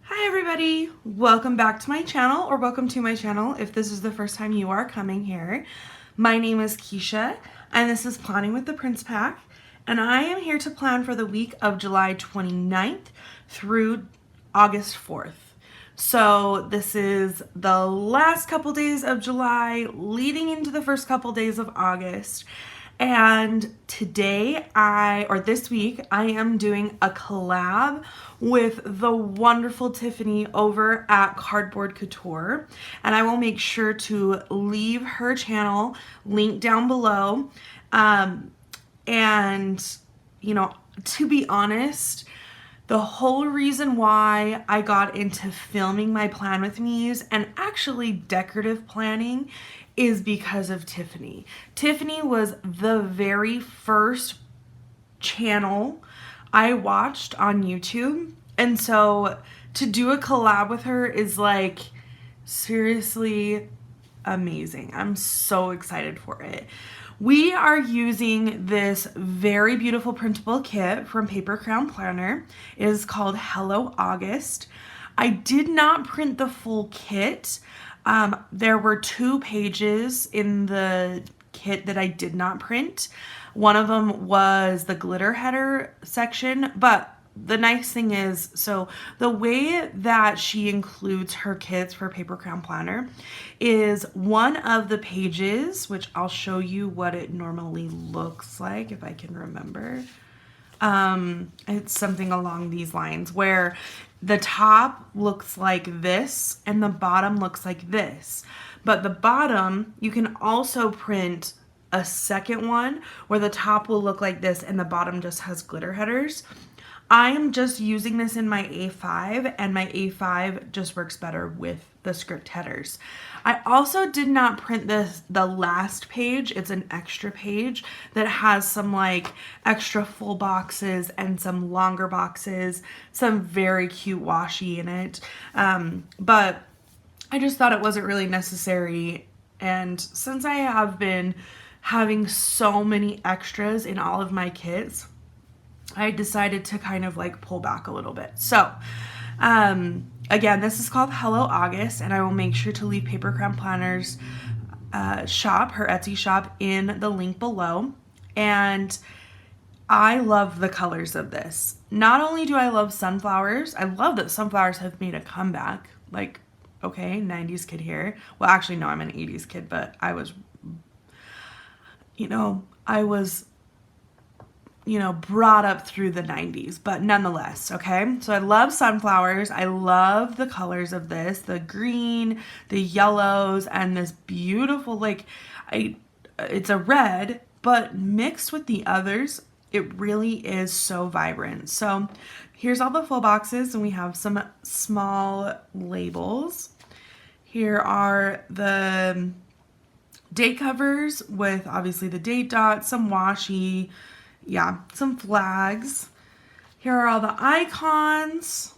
Hi everybody, welcome back to my channel, or welcome to my channel if this is the first time you are coming here. My name is Keisha and this is Planning with the Prince Pack, and I am here to plan for the week of July 29th through August 4th. So this is the last couple days of July leading into the first couple days of August. And today this week, I am doing a collab with the wonderful Tiffany over at Cardboard Couture. And I will make sure to leave her channel linked down below. And, you know, to be honest, the whole reason why I got into filming my plan with me's and actually decorative planning is because of Tiffany. Tiffany was the very first channel I watched on YouTube. And so to do a collab with her is like seriously amazing. I'm so excited for it. We are using this very beautiful printable kit from Paper Crown Planner. It is called Hello August. I did not print the full kit. There were 2 pages in the kit that I did not print. One of them was the glitter header section, but the nice thing is, so the way that she includes her kits for Paper Crown Planner is one of the pages, which I'll show you what it normally looks like if I can remember. It's something along these lines where the top looks like this and the bottom looks like this. But the bottom, you can also print a second one where the top will look like this and the bottom just has glitter headers. I am just using this in my A5, and my A5 just works better with the script headers. I also did not print the last page. It's an extra page that has some like extra full boxes and some longer boxes, some very cute washi in it. But I just thought it wasn't really necessary. And since I have been having so many extras in all of my kits, I decided to kind of like pull back a little bit. So, again, this is called Hello August, and I will make sure to leave Paper Crown Planner's shop, her Etsy shop, in the link below. And I love the colors of this. Not only do I love sunflowers, I love that sunflowers have made a comeback. Like, okay, 90s kid here. Well, actually, no, I'm an 80s kid, but I was brought up through the 90s, but nonetheless, okay? So I love sunflowers. I love the colors of this, the green, the yellows, and this beautiful, it's a red, but mixed with the others, it really is so vibrant. So here's all the full boxes, and we have some small labels. Here are the date covers with obviously the date dots, some washi, some flags. Here are all the icons.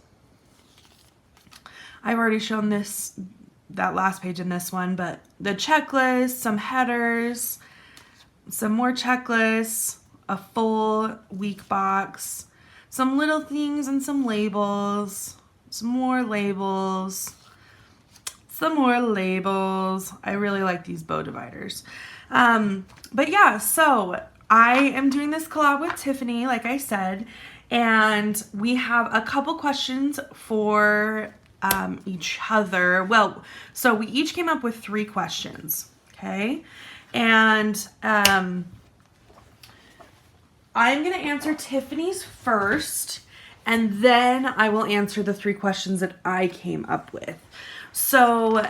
I've already shown that last page in this one, but the checklist, some headers, some more checklists, a full week box, some little things and some labels, some more labels, some more labels. I really like these bow dividers. But yeah, so I am doing this collab with Tiffany, like I said, and we have a couple questions for each other. Well, so we each came up with 3 questions, okay? And I'm going to answer Tiffany's first, and then I will answer the 3 questions that I came up with. So,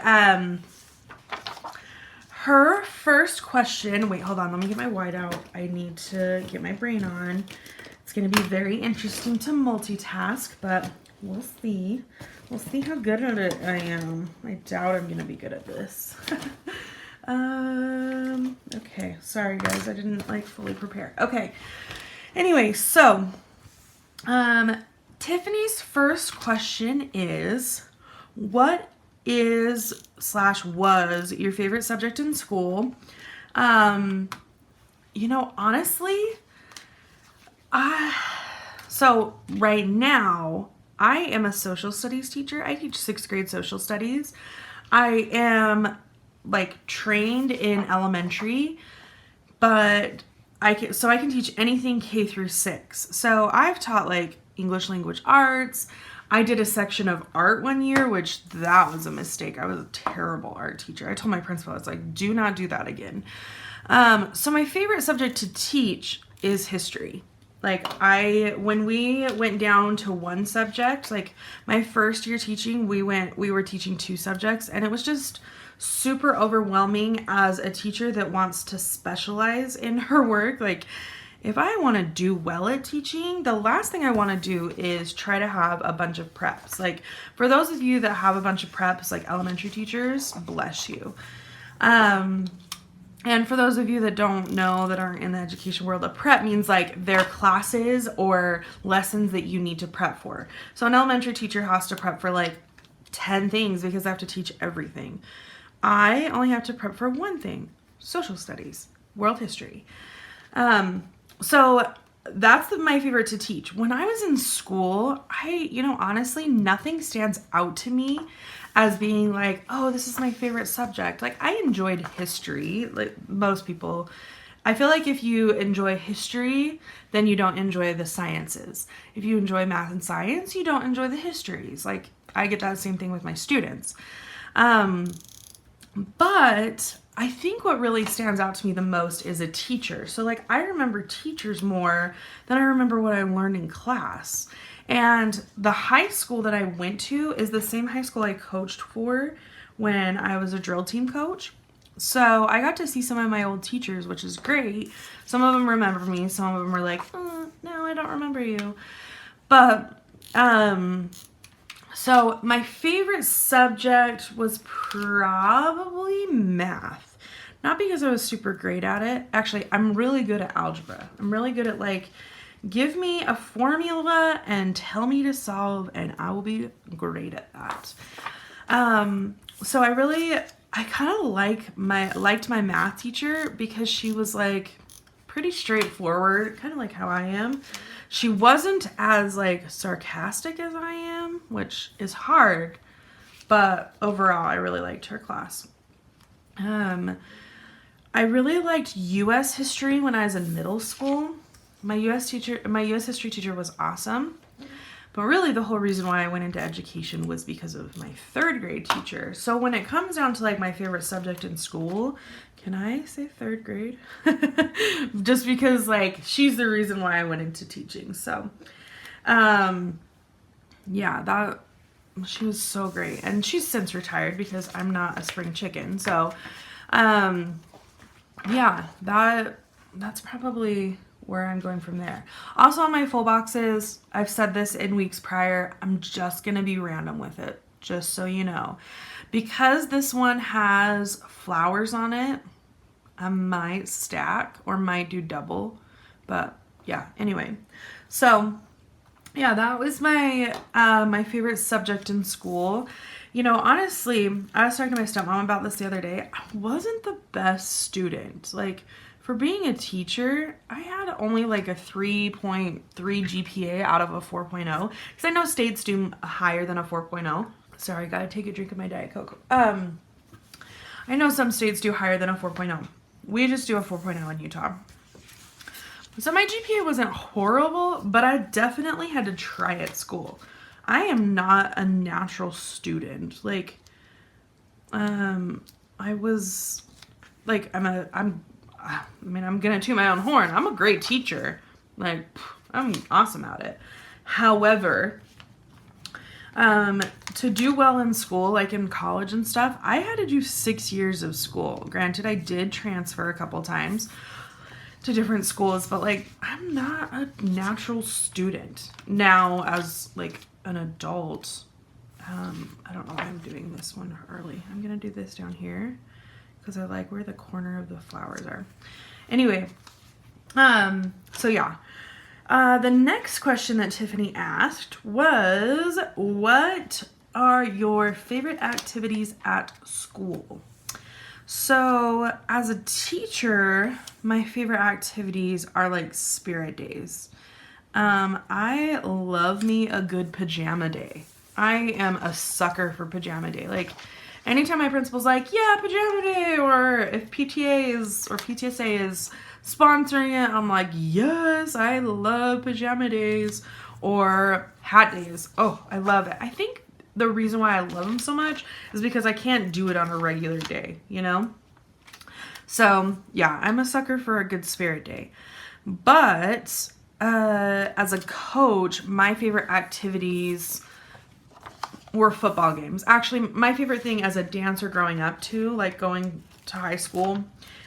her first question, wait, hold on, let me get my whiteout. I need to get my brain on. It's going to be very interesting to multitask, but we'll see. We'll see how good at it I am. I doubt I'm going to be good at this. Okay, sorry guys, I didn't fully prepare. Okay, anyway, so, Tiffany's first question is, what was your favorite subject in school? Honestly, so right now I am a social studies teacher. I teach 6th grade social studies. I am like trained in elementary, but I can teach anything K through 6. So I've taught like English language arts. I did a section of art one year, which that was a mistake. I was a terrible art teacher. I told my principal, I was like, do not do that again. So my favorite subject to teach is history. Like when we went down to one subject, like my first year teaching, we were teaching 2 subjects, and it was just super overwhelming as a teacher that wants to specialize in her work. Like if I want to do well at teaching, the last thing I want to do is try to have a bunch of preps. Like for those of you that have a bunch of preps, like elementary teachers, bless you. And for those of you that don't know, that aren't in the education world, a prep means like their classes or lessons that you need to prep for. So an elementary teacher has to prep for like 10 things because they have to teach everything. I only have to prep for one thing: social studies, world history. So that's my favorite to teach. When I was in school, honestly, nothing stands out to me as being like, oh, this is my favorite subject. Like I enjoyed history, like most people. I feel like if you enjoy history, then you don't enjoy the sciences. If you enjoy math and science, you don't enjoy the histories. Like I get that same thing with my students. But I think what really stands out to me the most is a teacher. So like I remember teachers more than I remember what I learned in class. And the high school that I went to is the same high school I coached for when I was a drill team coach. So I got to see some of my old teachers, which is great. Some of them remember me. Some of them were like, no, I don't remember you. But, so my favorite subject was probably math. Not because I was super great at it. Actually, I'm really good at algebra. I'm really good at like, give me a formula and tell me to solve, and I will be great at that. So I kind of liked my math teacher because she was like pretty straightforward, kind of like how I am. She wasn't as like sarcastic as I am, which is hard, but overall I really liked her class. I really liked US history when I was in middle school. My US history teacher was awesome. But really the whole reason why I went into education was because of my 3rd grade teacher. So when it comes down to like my favorite subject in school, can I say 3rd grade? Just because like she's the reason why I went into teaching. So she was so great. And she's since retired because I'm not a spring chicken. So that's probably where I'm going from there. Also on my full boxes, I've said this in weeks prior, I'm just going to be random with it, just so you know. Because this one has flowers on it, I might stack or might do double, but yeah, anyway. So yeah, that was my my favorite subject in school. Honestly, I was talking to my stepmom about this the other day. I wasn't the best student. Like, for being a teacher, I had only like a 3.3 GPA out of a 4.0. Because I know states do higher than a 4.0. Sorry, I gotta take a drink of my Diet Coke. I know some states do higher than a 4.0. We just do a 4.0 in Utah. So my GPA wasn't horrible, but I definitely had to try at school. I am not a natural student. Like, I was like, I'm gonna toot my own horn. I'm a great teacher. Like, I'm awesome at it. However, to do well in school, like in college and stuff, I had to do 6 years of school. Granted, I did transfer a couple times to different schools, but like, I'm not a natural student. Now, as like an adult, I don't know why I'm doing this one early. I'm gonna do this down here because I like where the corner of the flowers are. Anyway, so yeah. The next question that Tiffany asked was, what are your favorite activities at school? So as a teacher, my favorite activities are like spirit days. I love me a good pajama day. I am a sucker for pajama day. Like, anytime my principal's like, yeah, pajama day, or if PTA is, or PTSA is sponsoring it, I'm like, yes, I love pajama days, or hat days. Oh, I love it. I think the reason why I love them so much is because I can't do it on a regular day, you know? So, yeah, I'm a sucker for a good spirit day. But as a coach, my favorite activities were football games. Actually, my favorite thing as a dancer growing up too, like going to high school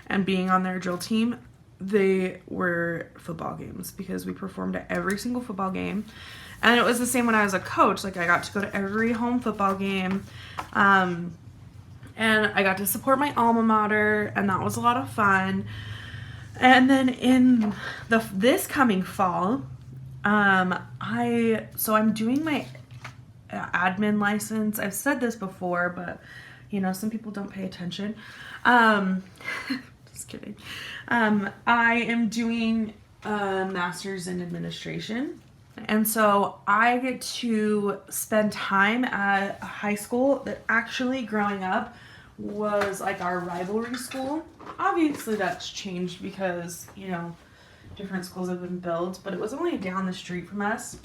and being on their drill team, they were football games because we performed at every single football game. And it was the same when I was a coach. Like, I got to go to every home football game. And I got to support my alma mater, and that was a lot of fun. And then in this coming fall, I'm doing my admin license. I've said this before, but you know, some people don't pay attention. Just kidding. I am doing a master's in administration. And so I get to spend time at a high school that actually growing up was like our rivalry school. Obviously that's changed because, you know, different schools have been built, but it was only down the street from us.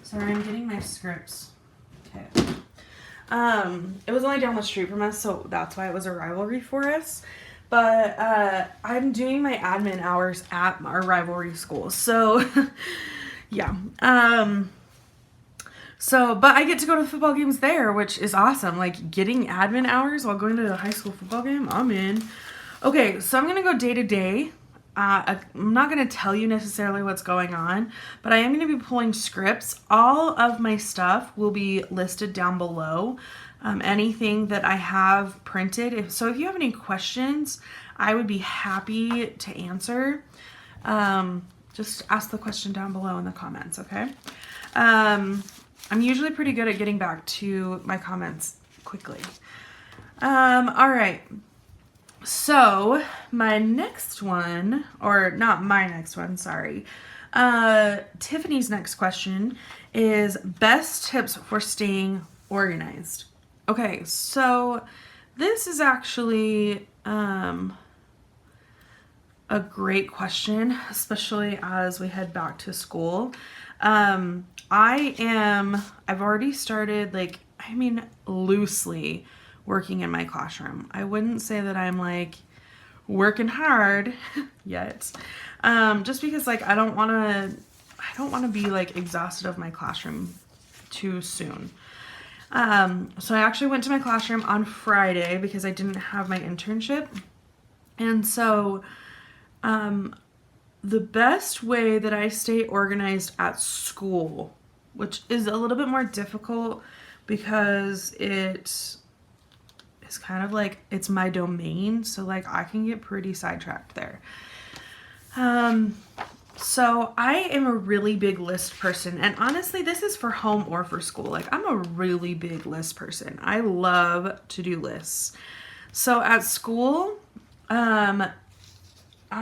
Sorry, I'm getting my scripts. Okay. It was only down the street from us, so that's why it was a rivalry for us. But I'm doing my admin hours at our rivalry school. So yeah. But I get to go to football games there, which is awesome. Like, getting admin hours while going to a high school football game, I'm in. Okay, so I'm going to go day to day. I'm not going to tell you necessarily what's going on, but I am going to be pulling scripts. All of my stuff will be listed down below. Anything that I have printed. If you have any questions, I would be happy to answer. Just ask the question down below in the comments, okay? I'm usually pretty good at getting back to my comments quickly. All right. So my next one, or not my next one, sorry. Tiffany's next question is best tips for staying organized. Okay, so this is actually a great question, especially as we head back to school. I've already started, loosely working in my classroom. I wouldn't say that I'm like working hard yet. Just because I don't want to be like exhausted of my classroom too soon. So I actually went to my classroom on Friday because I didn't have my internship. And so, the best way that I stay organized at school, which is a little bit more difficult because it is kind of like, it's my domain. So I can get pretty sidetracked there. So I am a really big list person, and honestly, this is for home or for school. I'm a really big list person. I love to do lists. So at school, I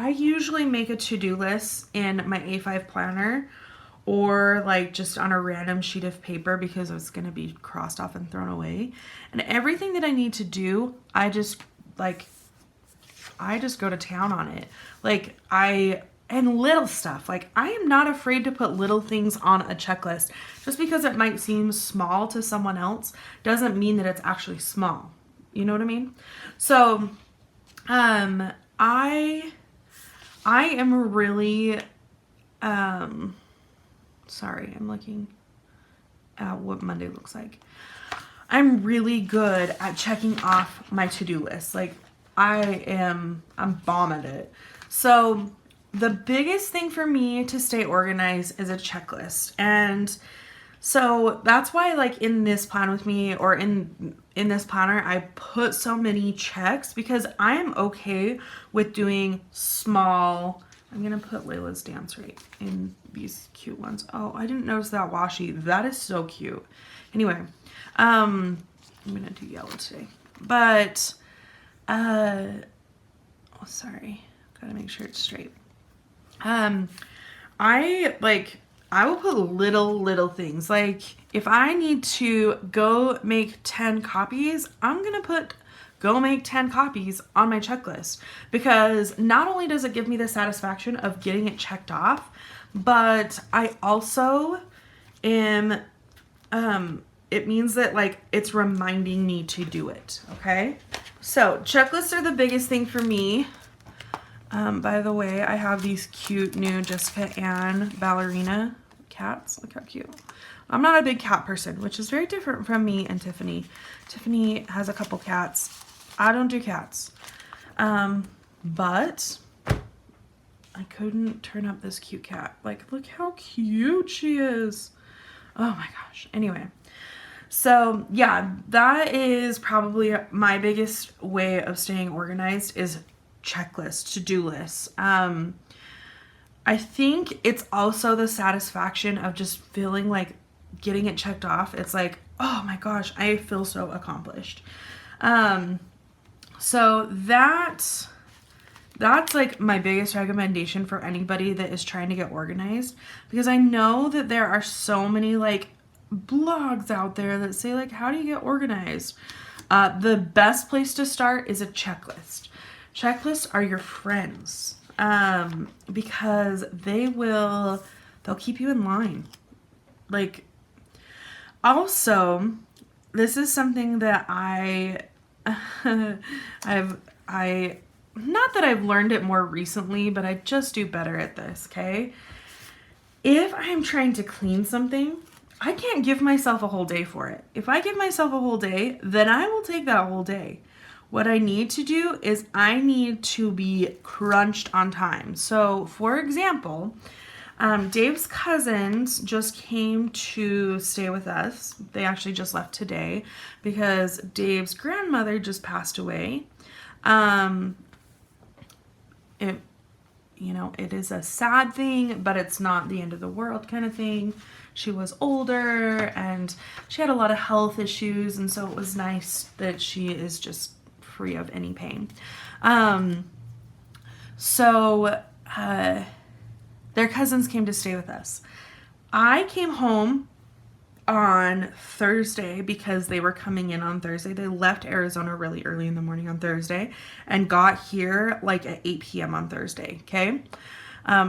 usually make a to-do list in my A5 planner or just on a random sheet of paper because it's going to be crossed off and thrown away. And everything that I need to do, I just go to town on it. And little stuff. I am not afraid to put little things on a checklist. Just because it might seem small to someone else doesn't mean that it's actually small. You know what I mean? So, I am really, sorry, I'm looking at what Monday looks like. I'm really good at checking off my to-do list. I'm bomb at it. So the biggest thing for me to stay organized is a checklist. And so that's why in this plan with me, or in this planner, I put so many checks because I am okay with doing small. I'm going to put Layla's dance rate in these cute ones. Oh, I didn't notice that washi. That is so cute. Anyway, I'm going to do yellow today. But, sorry. Got to make sure it's straight. I will put little things. Like if I need to go make 10 copies, I'm going to go make 10 copies on my checklist, because not only does it give me the satisfaction of getting it checked off, but I also am, it means that like it's reminding me to do it. Okay. So checklists are the biggest thing for me. By the way, I have these cute new Jessica Ann ballerina cats. Look how cute. I'm not a big cat person, which is very different from me and Tiffany. Tiffany has a couple cats. I don't do cats. But I couldn't turn up this cute cat. Like, look how cute she is. Oh my gosh. Anyway. So yeah, that is probably my biggest way of staying organized is checklists, to-do lists. I think it's also the satisfaction of just feeling like getting it checked off. It's like, oh my gosh, I feel so accomplished. So that's like my biggest recommendation for anybody that is trying to get organized, because I know that there are so many like blogs out there that say like, how do you get organized? The best place to start is a checklist. Checklists are your friends, because they'll keep you in line. Like, also, this is something that not that I've learned it more recently, but I just do better at this, okay? If I'm trying to clean something, I can't give myself a whole day for it. If I give myself a whole day, then I will take that whole day. What I need to do is I need to be crunched on time. So, for example, Dave's cousins just came to stay with us. They actually just left today because Dave's grandmother just passed away. It is a sad thing, but it's not the end of the world kind of thing. She was older and she had a lot of health issues, and so it was nice that she is just free of any pain. Their cousins came to stay with us. I came home on Thursday because they were coming in on Thursday. They left Arizona really early in the morning on Thursday and got here like at 8 p.m. on Thursday, okay?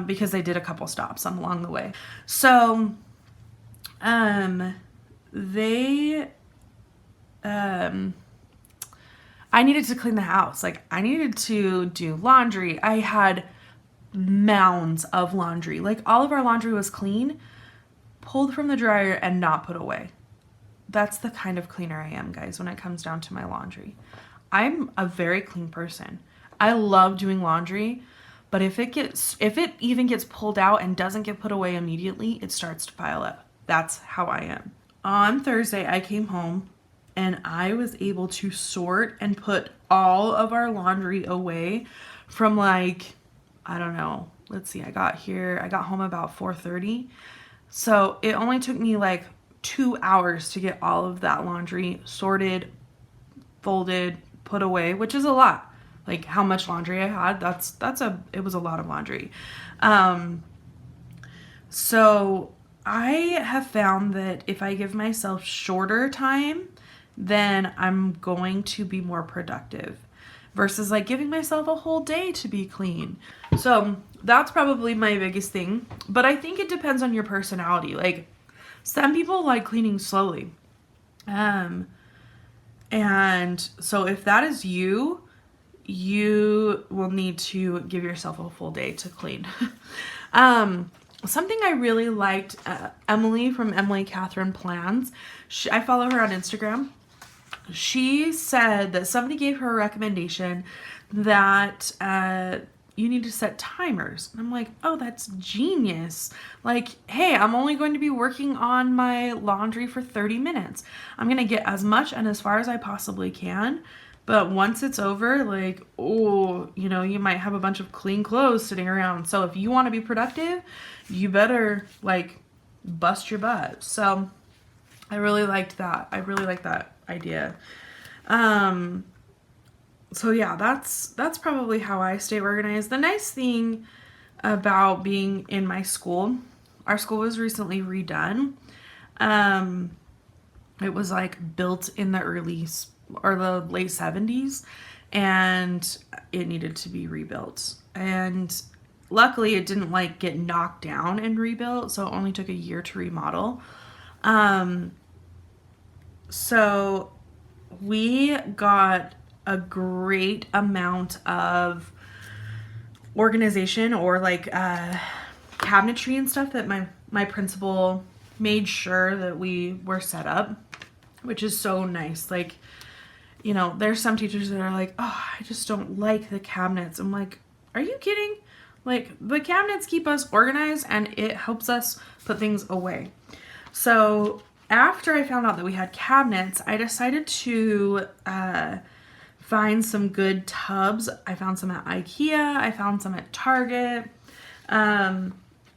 Because they did a couple stops along the way. So, I needed to clean the house. Like, I needed to do laundry. I had mounds of laundry. Like, all of our laundry was clean, pulled from the dryer, and not put away. That's the kind of cleaner I am, guys, when it comes down to my laundry. I'm a very clean person. I love doing laundry, but if it even gets pulled out and doesn't get put away immediately, it starts to pile up. That's how I am. On Thursday, I came home and I was able to sort and put all of our laundry away from like, I don't know, let's see, I got home about 4:30. So it only took me like 2 hours to get all of that laundry sorted, folded, put away, which is a lot. Like how much laundry I had, it was a lot of laundry. So I have found that if I give myself shorter time, then I'm going to be more productive versus like giving myself a whole day to be clean. So that's probably my biggest thing, but I think it depends on your personality. Like some people like cleaning slowly. And so if that is you will need to give yourself a full day to clean. Something I really liked, Emily from Emily Catherine Plans, I follow her on Instagram. She said that somebody gave her a recommendation that you need to set timers. And I'm like, oh, that's genius. Like, hey, I'm only going to be working on my laundry for 30 minutes. I'm going to get as much and as far as I possibly can. But once it's over, like, you might have a bunch of clean clothes sitting around. So if you want to be productive, you better like bust your butt. So I really liked that. I really like that idea. So yeah, that's probably how I stay organized. The nice thing about being in my school. Our school was recently redone. It was like built in the the late 70s, and it needed to be rebuilt. And luckily it didn't like get knocked down and rebuilt, so it only took a year to remodel. So we got a great amount of organization, or like cabinetry and stuff, that my principal made sure that we were set up, which is so nice. Like, you know, there's some teachers that are like, oh, I just don't like the cabinets. I'm like, are you kidding? Like, the cabinets keep us organized and it helps us put things away. So after I found out that we had cabinets, I decided to find some good tubs. I found some at IKEA. I found some at Target.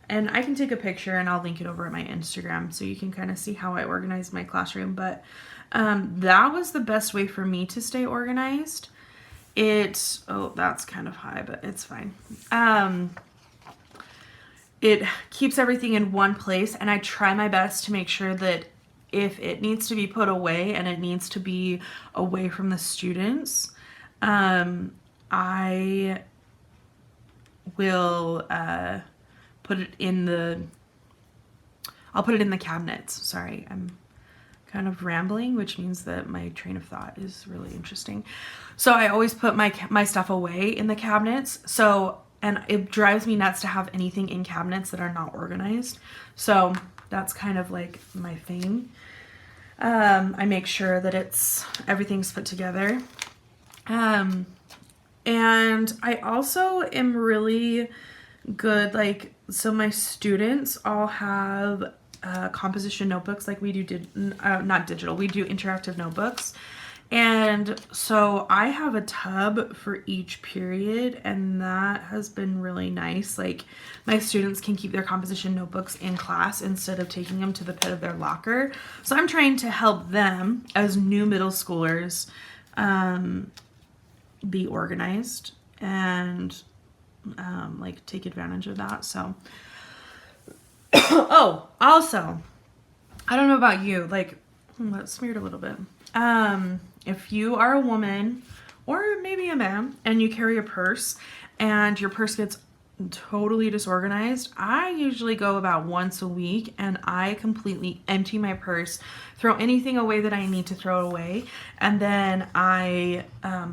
And I can take a picture and I'll link it over at my Instagram so you can kind of see how I organized my classroom. But that was the best way for me to stay organized. Oh, that's kind of high, but it's fine. It keeps everything in one place, and I try my best to make sure that if it needs to be put away and it needs to be away from the students, I will I'll put it in the cabinets. Sorry, I'm kind of rambling, which means that my train of thought is really interesting. So I always put my stuff away in the cabinets. So, and it drives me nuts to have anything in cabinets that are not organized. So that's kind of like my thing. I make sure that everything's put together. And I also am really good, like, so my students all have composition notebooks, like we do, not digital, we do interactive notebooks. And so I have a tub for each period, and that has been really nice. Like, my students can keep their composition notebooks in class instead of taking them to the pit of their locker. So I'm trying to help them as new middle schoolers be organized and like take advantage of that. So oh, also, I don't know about you, like, that smeared a little bit. If you are a woman or maybe a man and you carry a purse and your purse gets totally disorganized, I usually go about once a week and I completely empty my purse, throw anything away that I need to throw away, and then I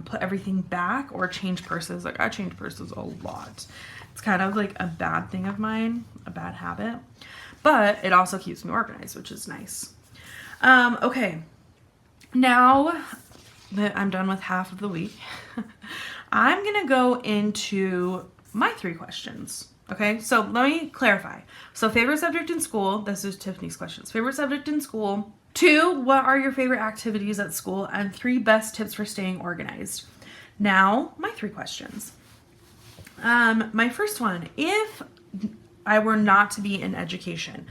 put everything back or change purses. Like, I change purses a lot. It's kind of like a bad thing of mine, a bad habit, but it also keeps me organized, which is nice. Okay, now that I'm done with half of the week, I'm gonna go into my 3 questions. Okay, so let me clarify. So, favorite subject in school, this is Tiffany's questions. Favorite subject in school. 2, what are your favorite activities at school? And 3, best tips for staying organized. Now, my 3 questions. My first one, if I were not to be in education,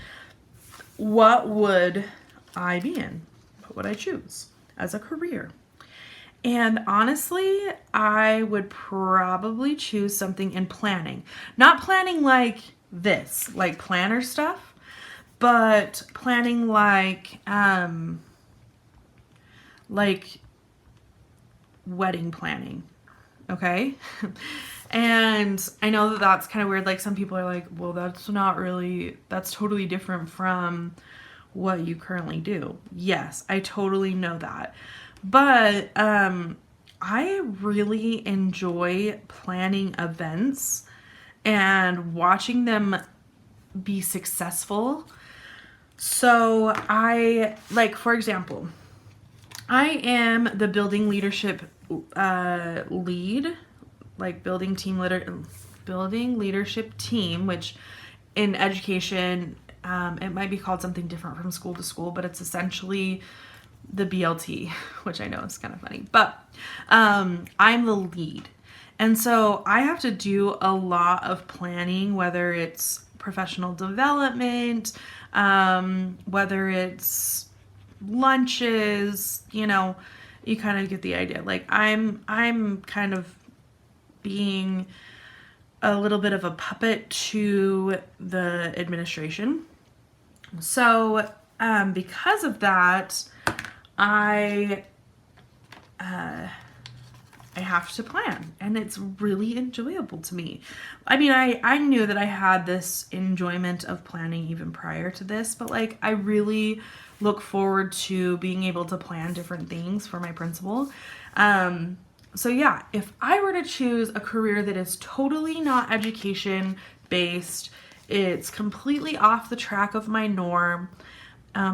what would I be in? What would I choose as a career? And honestly, I would probably choose something in planning. Not planning like this, like planner stuff, but planning like wedding planning, okay? And I know that that's kind of weird. Like, some people are like, well, that's totally different from what you currently do. Yes, I totally know that. But I really enjoy planning events and watching them be successful. So for example, I am the building leadership lead, like building leadership team, which in education, it might be called something different from school to school, but it's essentially the BLT, which I know is kind of funny, but I'm the lead. And so I have to do a lot of planning, whether it's professional development, whether it's lunches, you know, you kind of get the idea. Like, I'm kind of being a little bit of a puppet to the administration. So because of that, I have to plan, and it's really enjoyable to me. I mean, I knew that I had this enjoyment of planning even prior to this, but like I really look forward to being able to plan different things for my principal. So yeah, if I were to choose a career that is totally not education based, it's completely off the track of my norm,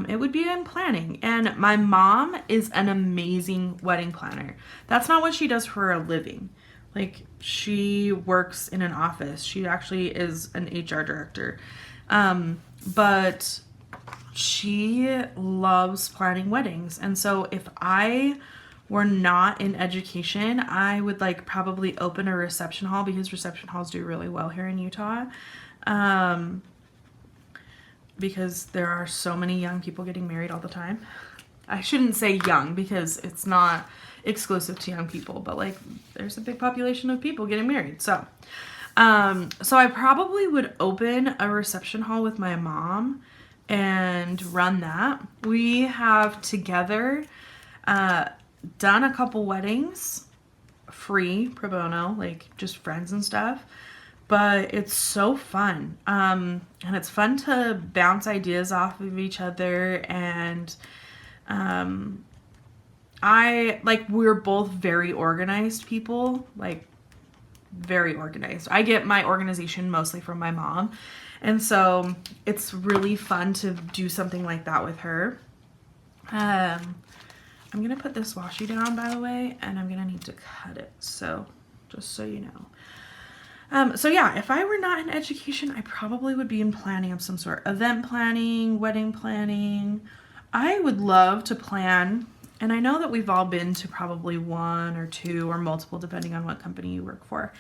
it would be in planning. And my mom is an amazing wedding planner. That's not what she does for a living. Like, she works in an office. She actually is an HR director. But she loves planning weddings. And so if I were not in education, I would like probably open a reception hall, because reception halls do really well here in Utah. Because there are so many young people getting married all the time. I shouldn't say young, because it's not exclusive to young people, but like there's a big population of people getting married. So I probably would open a reception hall with my mom and run that. We have together done a couple weddings free, pro bono, like just friends and stuff. But it's so fun. And it's fun to bounce ideas off of each other. And we're both very organized people, like very organized. I get my organization mostly from my mom. And so it's really fun to do something like that with her. I'm going to put this washi down, by the way, and I'm going to need to cut it. So just so you know. So yeah, if I were not in education, I probably would be in planning of some sort. Event planning, wedding planning. I would love to plan, and I know that we've all been to probably one or two or multiple, depending on what company you work for.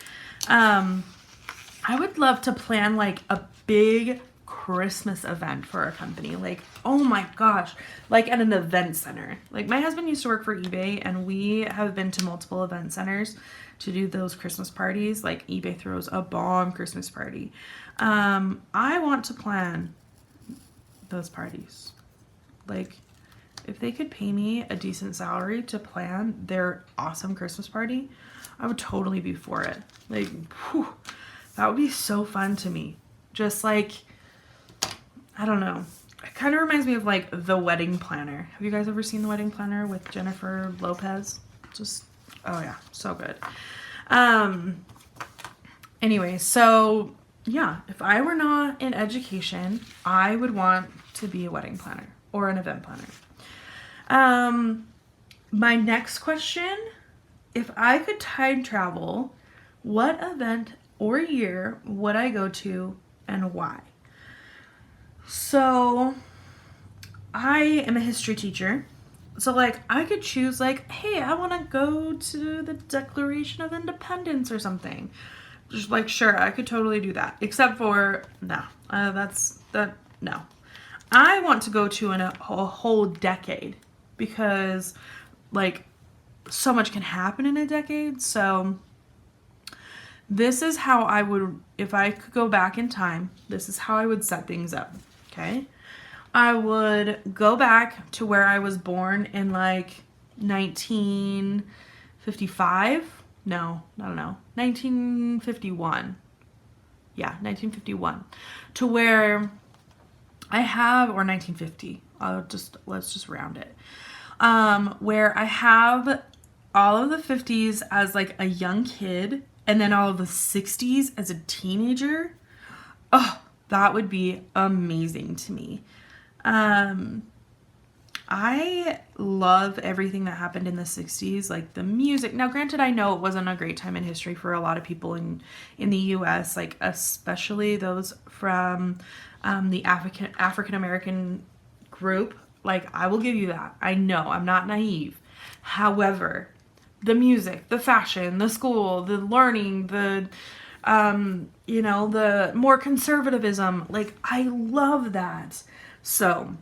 I would love to plan like a big Christmas event for a company. Like, oh my gosh, like at an event center. Like, my husband used to work for eBay, and we have been to multiple event centers to do those Christmas parties. Like, eBay throws a bomb Christmas party. I want to plan those parties. Like, if they could pay me a decent salary to plan their awesome Christmas party, I would totally be for it. Like, whew, that would be so fun to me. Just like, I don't know. It kind of reminds me of like The Wedding Planner. Have you guys ever seen The Wedding Planner with Jennifer Lopez? Just, oh yeah, so good. Anyway, so yeah, if I were not in education, I would want to be a wedding planner or an event planner. My next question, if I could time travel, what event or year would I go to and why? So I am a history teacher. So like I could choose like, hey, I want to go to the Declaration of Independence or something. Just like, sure, I could totally do that. Except for, no, no. I want to go to a whole decade, because like so much can happen in a decade. So this is how I would, if I could go back in time, this is how I would set things up. Okay. I would go back to where I was born in like 1955. No, I don't know. 1951. Yeah, 1951. To where I have, or 1950. Let's just round it. Where I have all of the 50s as like a young kid, and then all of the 60s as a teenager. Oh, that would be amazing to me. I love everything that happened in the 60s, like the music. Now, granted, I know it wasn't a great time in history for a lot of people in the US, like especially those from the African American group. Like, I will give you that. I know, I'm not naive. However, the music, the fashion, the school, the learning, the the more conservatism, like I love that. So,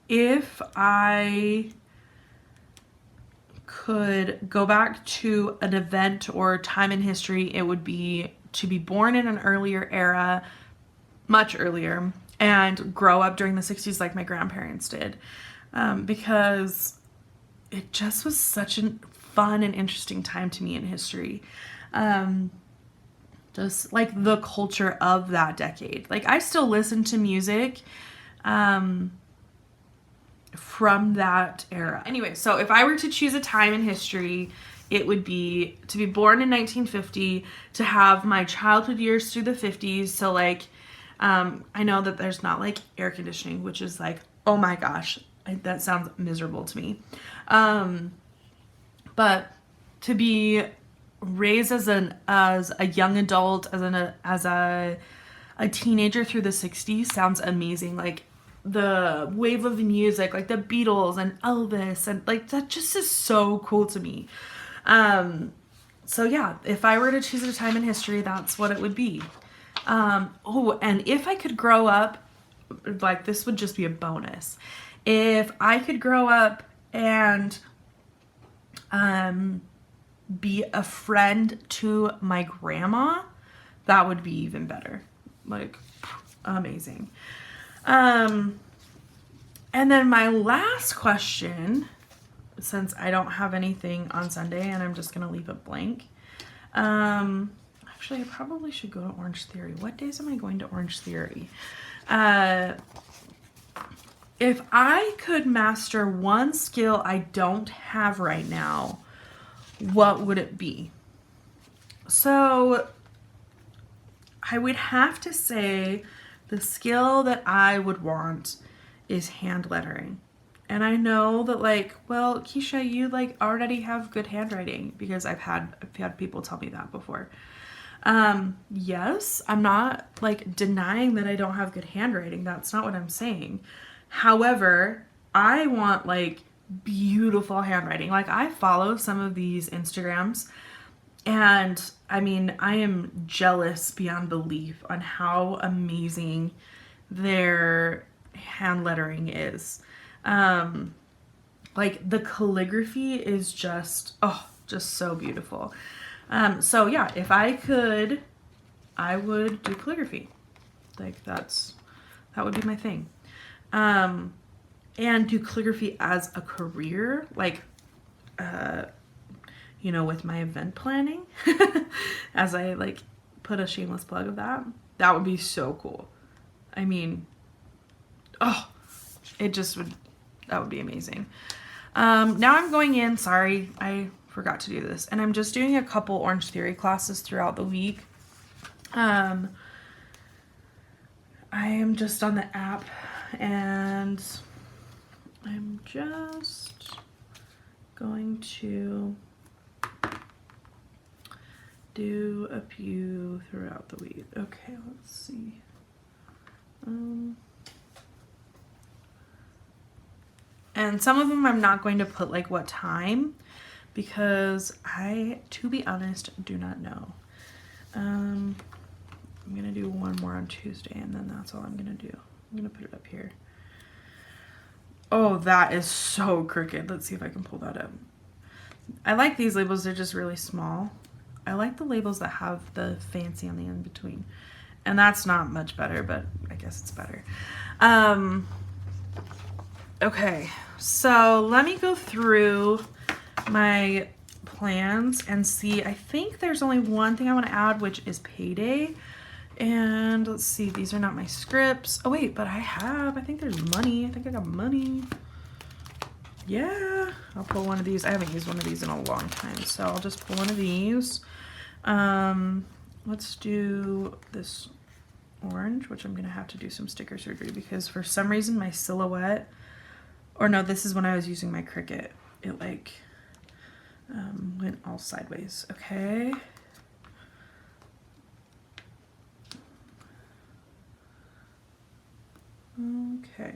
if I could go back to an event or time in history, it would be to be born in an earlier era, much earlier, and grow up during the 60s like my grandparents did, because it just was such a fun and interesting time to me in history. Just like the culture of that decade. Like I still listen to music from that era. Anyway, so if I were to choose a time in history, it would be to be born in 1950, to have my childhood years through the 50s. So like, I know that there's not like air conditioning, which is like, oh my gosh, that sounds miserable to me. But to be raised as a young adult, as a teenager through the 60s sounds amazing. Like the wave of music, like the Beatles and Elvis, and like that just is so cool to me. So yeah, if I were to choose a time in history, that's what it would be. Oh, and if I could grow up, like this would just be a bonus. If I could grow up and be a friend to my grandma, that would be even better. Like amazing. And then my last question, since I don't have anything on Sunday and I'm just gonna leave it blank. Actually, I probably should go to Orange Theory. What days am I going to Orange Theory? If I could master one skill I don't have right now, what would it be? So I would have to say the skill that I would want is hand lettering. And I know that like, well, Keisha, you like already have good handwriting, because I've had people tell me that before. Yes, I'm not like denying that I don't have good handwriting. That's not what I'm saying. However, I want like beautiful handwriting. Like I follow some of these Instagrams, and I mean, I am jealous beyond belief on how amazing their hand lettering is. Like the calligraphy is just so beautiful. So yeah, if I could, I would do calligraphy. Like that would be my thing. And do calligraphy as a career, like, you know, with my event planning, as I like put a shameless plug of that would be so cool. I mean, that would be amazing. Now I'm going in, sorry, I forgot to do this, and I'm just doing a couple Orange Theory classes throughout the week. I am just on the app, and I'm just going to do a few throughout the week. Okay, let's see. And some of them I'm not going to put like what time, because I, to be honest, do not know. I'm gonna do one more on Tuesday, and then that's all I'm gonna do. I'm gonna put it up here. Oh, that is so crooked. Let's see if I can pull that up. I like these labels, they're just really small. I like the labels that have the fancy on the in between. And that's not much better, but I guess it's better. Okay, so let me go through my plans and see. I think there's only one thing I want to add, which is payday. And let's see, these are not my scripts. Oh wait, but I think there's money. I think I got money. Yeah, I'll pull one of these. I haven't used one of these in a long time, so I'll just pull one of these. Let's do this orange, which I'm gonna have to do some sticker surgery, because for some reason my silhouette, or no, this is when I was using my Cricut, it like went all sideways. Okay. Okay,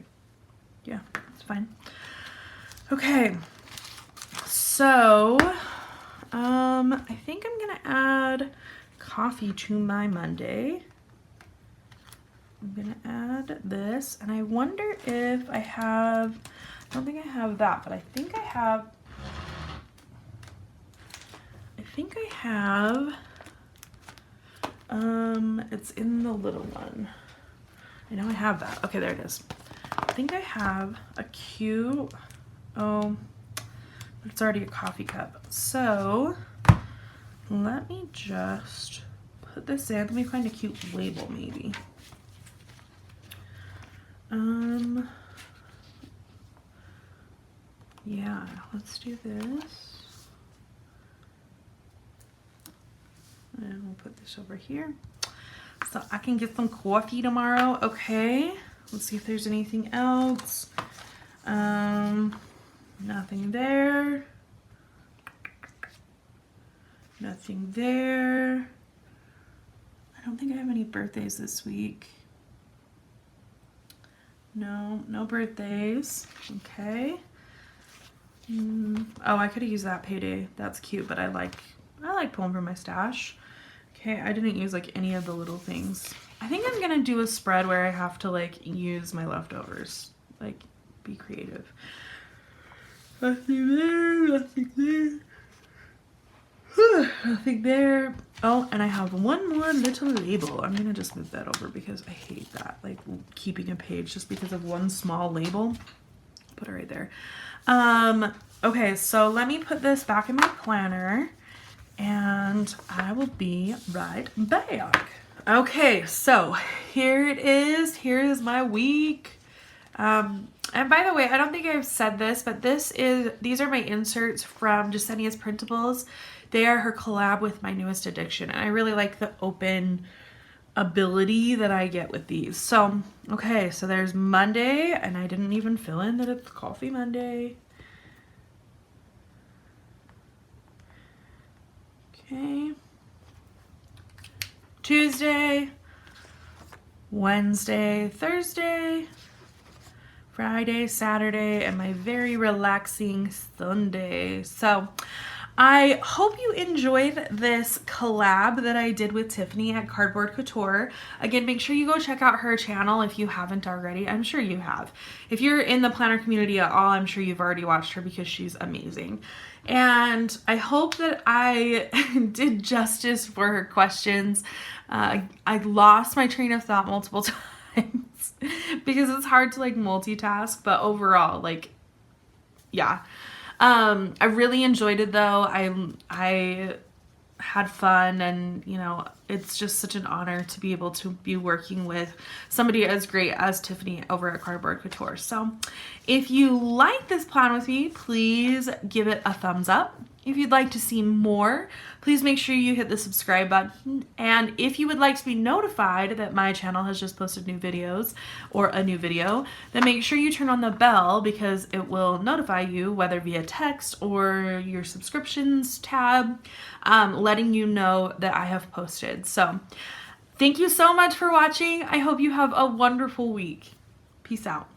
yeah, it's fine. Okay, so I think I'm gonna add coffee to my Monday. I'm gonna add this, and I wonder if I have, I don't think I have that, but I think I have think I have, it's in the little one. I know I have that. Okay, there it is. I think I have a cute, oh, but it's already a coffee cup. So let me just put this in. Let me find a cute label maybe. Yeah, let's do this. And we'll put this over here so I can get some coffee tomorrow. Okay, let's see if there's anything else. Nothing there. Nothing there. I don't think I have any birthdays this week. No, no birthdays. Okay. Oh, I could have used that payday. That's cute, but I like pulling from my stash. Okay, I didn't use like any of the little things. I think I'm gonna do a spread where I have to like use my leftovers. Like, be creative. Nothing there, nothing there. Nothing there. Oh, and I have one more little label. I'm gonna just move that over because I hate that, like keeping a page just because of one small label. Put it right there. Okay, so let me put this back in my planner and I will be right back. Okay, so here it is. Here is my week. And by the way, I don't think I've said this, but these are my inserts from Jasenia's Printables. They are her collab with my newest addiction, and I really like the open ability that I get with these. So, okay, so there's Monday, and I didn't even fill in that it's Coffee Monday. Okay. Tuesday, Wednesday, Thursday, Friday, Saturday, and my very relaxing Sunday. So I hope you enjoyed this collab that I did with Tiffany at Cardboard Couture. Again, make sure you go check out her channel if you haven't already. I'm sure you have. If you're in the planner community at all, I'm sure you've already watched her because she's amazing. And I hope that I did justice for her questions. I lost my train of thought multiple times because it's hard to like multitask, but overall, like, yeah. I really enjoyed it though. I had fun, and you know, it's just such an honor to be able to be working with somebody as great as Tiffany over at Cardboard Couture. So if you like this plan with me, please give it a thumbs up. If you'd like to see more, please make sure you hit the subscribe button. And if you would like to be notified that my channel has just posted new videos or a new video, then make sure you turn on the bell because it will notify you, whether via text or your subscriptions tab, letting you know that I have posted. So thank you so much for watching. I hope you have a wonderful week. Peace out.